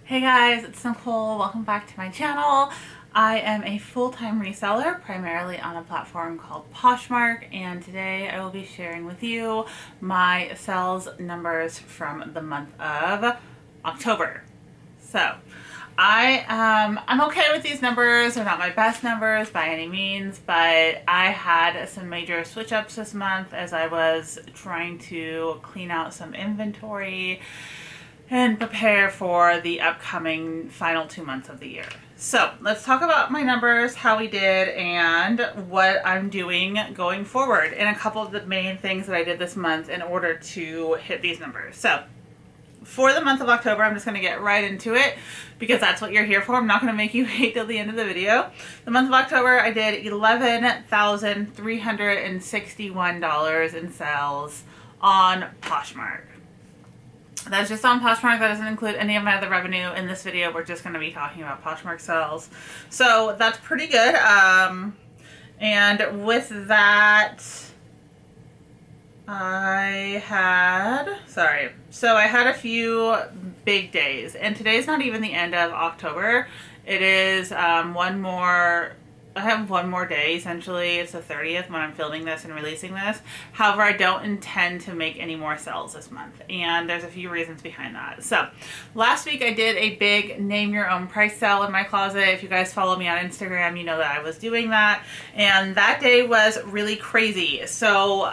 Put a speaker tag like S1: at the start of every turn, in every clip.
S1: Hey guys, it's Nicole. Welcome back to my channel. I am a full-time reseller, primarily on a platform called Poshmark, and today I will be sharing with you my sales numbers from the month of October. So, I'm okay with these numbers. They're not my best numbers by any means, but I had some major switch ups this month as I was trying to clean out some inventory and prepare for the upcoming final 2 months of the year. So let's talk about my numbers, how we did, and what I'm doing going forward, and a couple of the main things that I did this month in order to hit these numbers. So for the month of October, I'm just going to get right into it because that's what you're here for. I'm not going to make you wait till the end of the video. The month of October, I did $11,361 in sales on Poshmark. That's just on Poshmark. That doesn't include any of my other revenue. In this video, we're just going to be talking about Poshmark sales. So that's pretty good. And with that, I had a few big days. And today's not even the end of October. It is I have one more day, essentially. It's the 30th when I'm filming this and releasing this. However, I don't intend to make any more sales this month, and there's a few reasons behind that. So, last week I did a big name your own price sale in my closet. If you guys follow me on Instagram, you know that I was doing that, and that day was really crazy. So,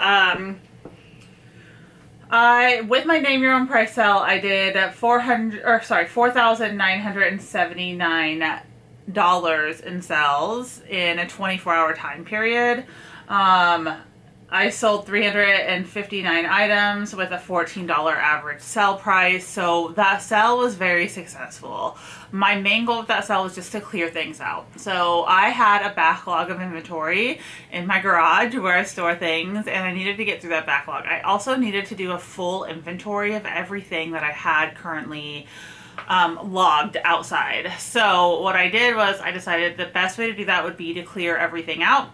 S1: with my name your own price sale, I did $4,979 in sales in a 24-hour time period. I sold 359 items with a $14 average sell price, so that sale was very successful. My main goal with that sale was just to clear things out. So I had a backlog of inventory in my garage where I store things, and I needed to get through that backlog. I also needed to do a full inventory of everything that I had currently logged outside. So what I did was I decided the best way to do that would be to clear everything out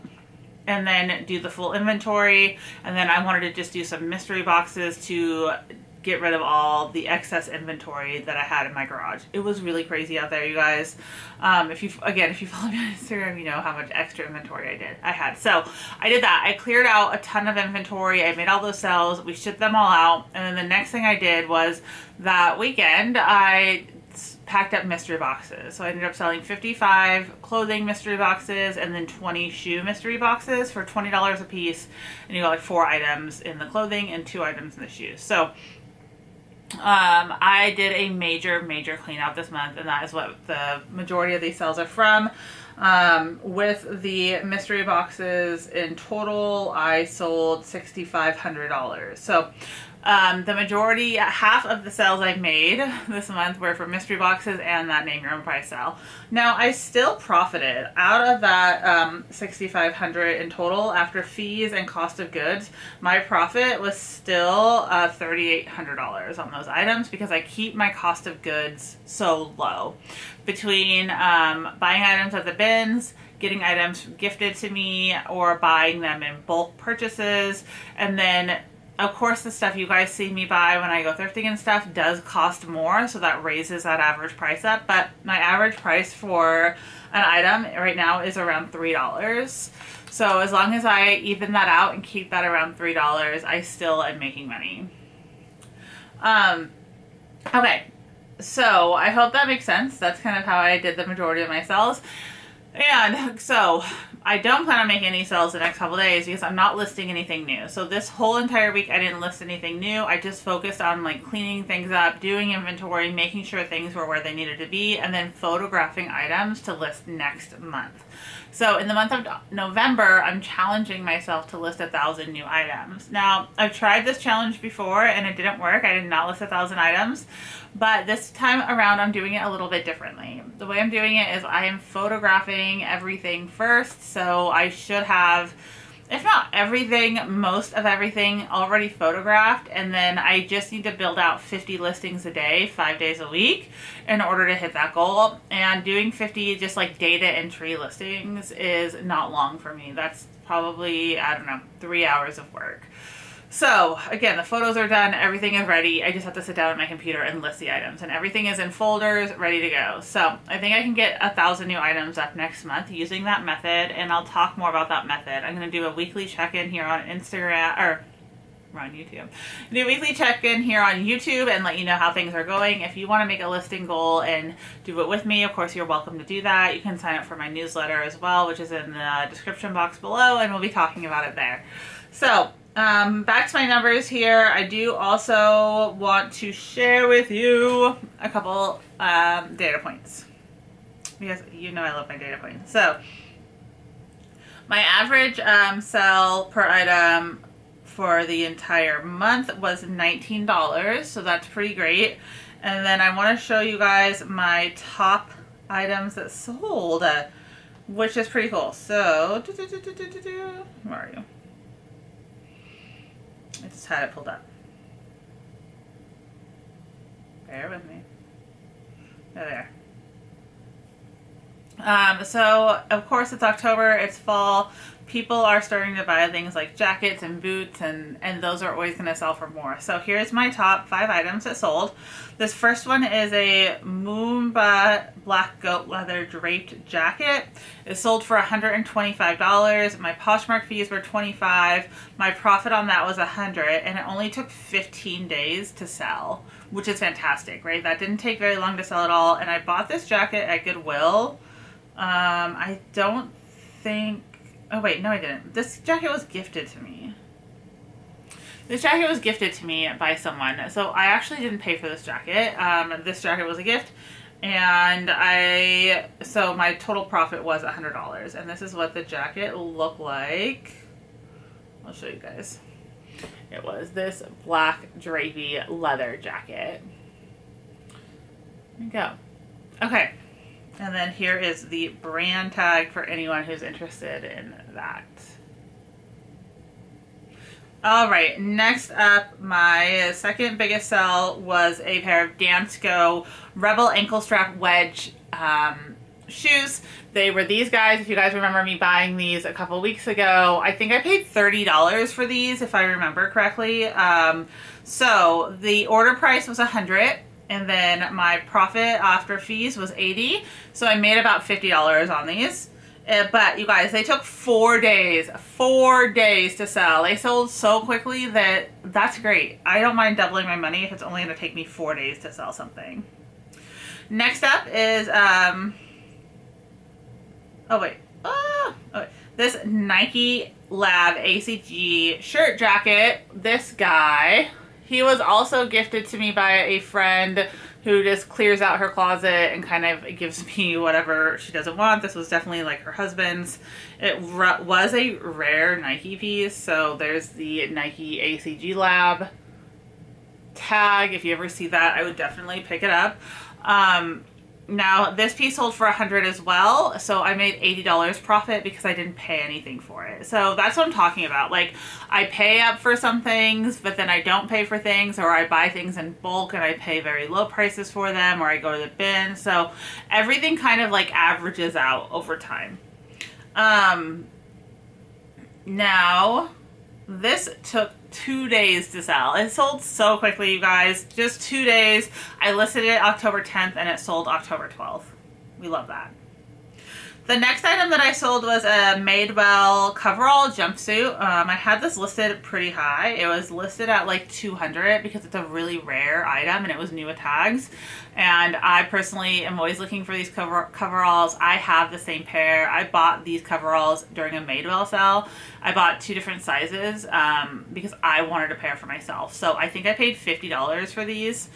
S1: and then do the full inventory, and then I wanted to just do some mystery boxes to get rid of all the excess inventory that I had in my garage. It was really crazy out there, you guys. If you follow me on Instagram, you know how much extra inventory I had. So I did that. I cleared out a ton of inventory. I made all those sales. We shipped them all out. And then the next thing I did was that weekend, I packed up mystery boxes. So I ended up selling 55 clothing mystery boxes and then 20 shoe mystery boxes for $20 a piece. And you got like 4 items in the clothing and 2 items in the shoes. So I did a major clean out this month, and that is what the majority of these sales are from. With the mystery boxes in total, I sold $6,500. So the majority, half of the sales I made this month were for mystery boxes and that name your own price sale. Now I still profited out of that $6,500 in total after fees and cost of goods. My profit was still $3,800 on those items because I keep my cost of goods so low. Between buying items at the bins, getting items gifted to me, or buying them in bulk purchases, and then of course, the stuff you guys see me buy when I go thrifting and stuff does cost more, so that raises that average price up. But my average price for an item right now is around $3. So as long as I even that out and keep that around $3, I still am making money. Okay, so I hope that makes sense. That's kind of how I did the majority of my sales. And so I don't plan on making any sales the next couple days because I'm not listing anything new. So this whole entire week I didn't list anything new. I just focused on like cleaning things up, doing inventory, making sure things were where they needed to be, and then photographing items to list next month. So in the month of November, I'm challenging myself to list 1,000 new items. Now, I've tried this challenge before and it didn't work. I did not list 1,000 items, but this time around I'm doing it a little bit differently. The way I'm doing it is I am photographing everything first, so I should have, if not everything, most of everything already photographed, and then I just need to build out 50 listings a day, 5 days a week, in order to hit that goal. And doing 50 just like data entry listings is not long for me. That's probably, I don't know, 3 hours of work. So again, the photos are done, everything is ready. I just have to sit down at my computer and list the items, and everything is in folders ready to go. So I think I can get 1,000 new items up next month using that method, and I'll talk more about that method. I'm going to do a weekly check-in here on Instagram, or we're on YouTube. Do a weekly check-in here on YouTube and let you know how things are going. If you want to make a listing goal and do it with me, of course, you're welcome to do that. You can sign up for my newsletter as well, which is in the description box below, and we'll be talking about it there. So back to my numbers here. I do also want to share with you a couple data points, because you know I love my data points. So my average sell per item for the entire month was $19, so that's pretty great. And then I want to show you guys my top items that sold, which is pretty cool. So, where are you? I just had it pulled up. Bear with me. There. So of course it's October, it's fall. People are starting to buy things like jackets and boots, and those are always going to sell for more. So here's my top 5 items that sold. This first one is a Moomba black goat leather draped jacket. It sold for $125. My Poshmark fees were $25. My profit on that was $100, and it only took 15 days to sell, which is fantastic, right? That didn't take very long to sell at all. And I bought this jacket at Goodwill. I don't think... Oh wait, no I didn't. This jacket was gifted to me. This jacket was gifted to me by someone. So I actually didn't pay for this jacket. This jacket was a gift. And so my total profit was $100. And this is what the jacket looked like. I'll show you guys. It was this black drapey leather jacket. There you go. Okay. And then here is the brand tag for anyone who's interested in that. All right, next up, my second biggest sell was a pair of Dansko Rebel ankle strap wedge shoes. They were these guys. If you guys remember me buying these a couple weeks ago, I think I paid $30 for these, if I remember correctly. So the order price was $100. And then my profit after fees was $80. So I made about $50 on these. But you guys, they took 4 days. 4 days to sell. They sold so quickly that's great. I don't mind doubling my money if it's only going to take me 4 days to sell something. Next up is, this Nike Lab ACG shirt jacket. This guy... He was also gifted to me by a friend who just clears out her closet and kind of gives me whatever she doesn't want. This was definitely like her husband's. It was a rare Nike piece, so there's the Nike ACG Lab tag. If you ever see that, I would definitely pick it up. Now, this piece sold for $100 as well, so I made $80 profit because I didn't pay anything for it. So that's what I'm talking about. Like, I pay up for some things, but then I don't pay for things, or I buy things in bulk and I pay very low prices for them, or I go to the bin. So everything kind of like averages out over time. Now, this took 2 days to sell. It sold so quickly, you guys. Just 2 days. I listed it October 10th and it sold October 12th. We love that. The next item that I sold was a Madewell coverall jumpsuit. I had this listed pretty high. It was listed at like $200 because it's a really rare item and it was new with tags. And I personally am always looking for these coveralls. I have the same pair. I bought these coveralls during a Madewell sale. I bought 2 different sizes because I wanted a pair for myself. So I think I paid $50 for these.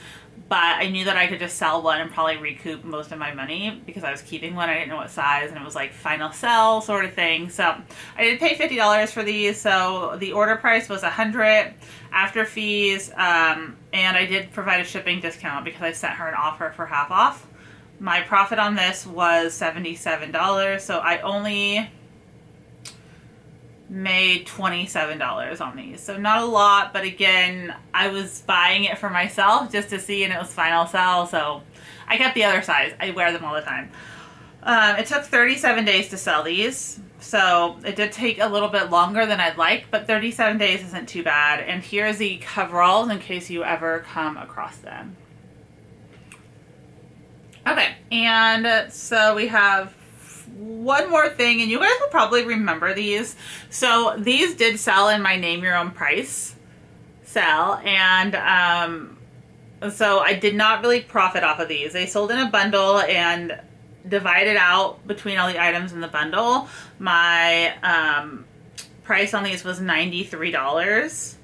S1: But I knew that I could just sell one and probably recoup most of my money because I was keeping one. I didn't know what size, and it was like final sell sort of thing. So I did pay $50 for these. So the order price was $100 after fees, and I did provide a shipping discount because I sent her an offer for half off. My profit on this was $77, so I only made $27 on these. So not a lot, but again, I was buying it for myself just to see, and it was final sell, so I kept the other size. I wear them all the time. It took 37 days to sell these. So it did take a little bit longer than I'd like, but 37 days isn't too bad. And here's the coveralls in case you ever come across them. Okay, and so we have one more thing, and you guys will probably remember these. So these did sell in my name your own price sale, and so I did not really profit off of these. They sold in a bundle and divided out between all the items in the bundle. My price on these was $93.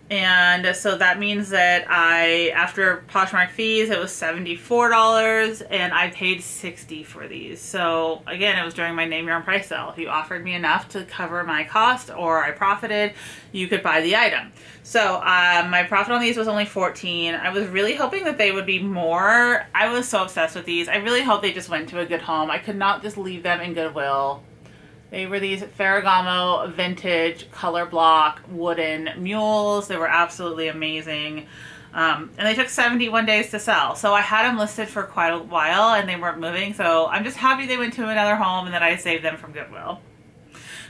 S1: And so that means that after Poshmark fees, it was $74 and I paid $60 for these. So again, it was during my name your own price sale. If you offered me enough to cover my cost or I profited, you could buy the item. So my profit on these was only $14. I was really hoping that they would be more. I was so obsessed with these. I really hope they just went to a good home. I could not just leave them in Goodwill. They were these Ferragamo vintage color block wooden mules. They were absolutely amazing. And they took 71 days to sell. So I had them listed for quite a while and they weren't moving. So I'm just happy they went to another home and that I saved them from Goodwill.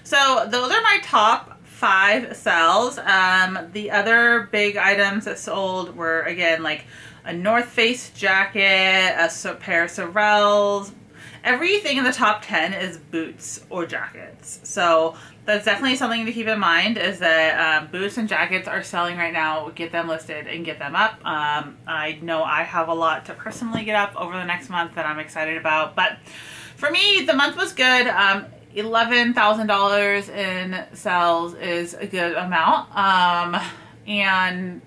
S1: So those are my top 5 sells. The other big items that sold were, again, like a North Face jacket, a pair of Sorels. Everything in the top 10 is boots or jackets. So that's definitely something to keep in mind, is that boots and jackets are selling right now. Get them listed and get them up. I know I have a lot to personally get up over the next month that I'm excited about. But for me, the month was good. $11,000 in sales is a good amount. And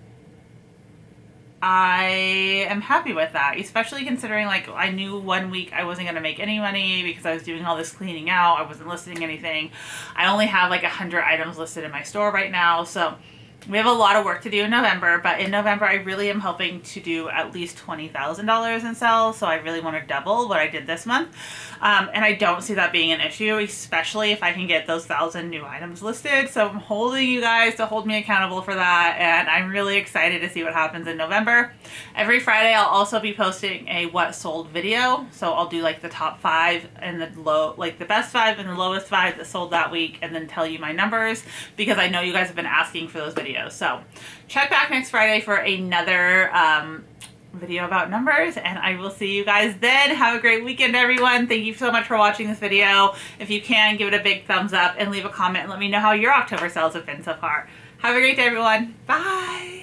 S1: I am happy with that, especially considering, like, I knew one week I wasn't going to make any money because I was doing all this cleaning out. I wasn't listing anything. I only have like 100 items listed in my store right now. So we have a lot of work to do in November, but in November I really am hoping to do at least $20,000 in sales. So I really want to double what I did this month. And I don't see that being an issue, especially if I can get those 1,000 new items listed. So I'm holding you guys to hold me accountable for that. And I'm really excited to see what happens in November. Every Friday I'll also be posting a what sold video. So I'll do like the top 5 and the best 5 and the lowest 5 that sold that week, and then tell you my numbers, because I know you guys have been asking for those videos. So check back next Friday for another video about numbers, and I will see you guys then. Have a great weekend, everyone. Thank you so much for watching this video. If you can, give it a big thumbs up and leave a comment and let me know how your October sales have been so far. Have a great day, everyone. Bye.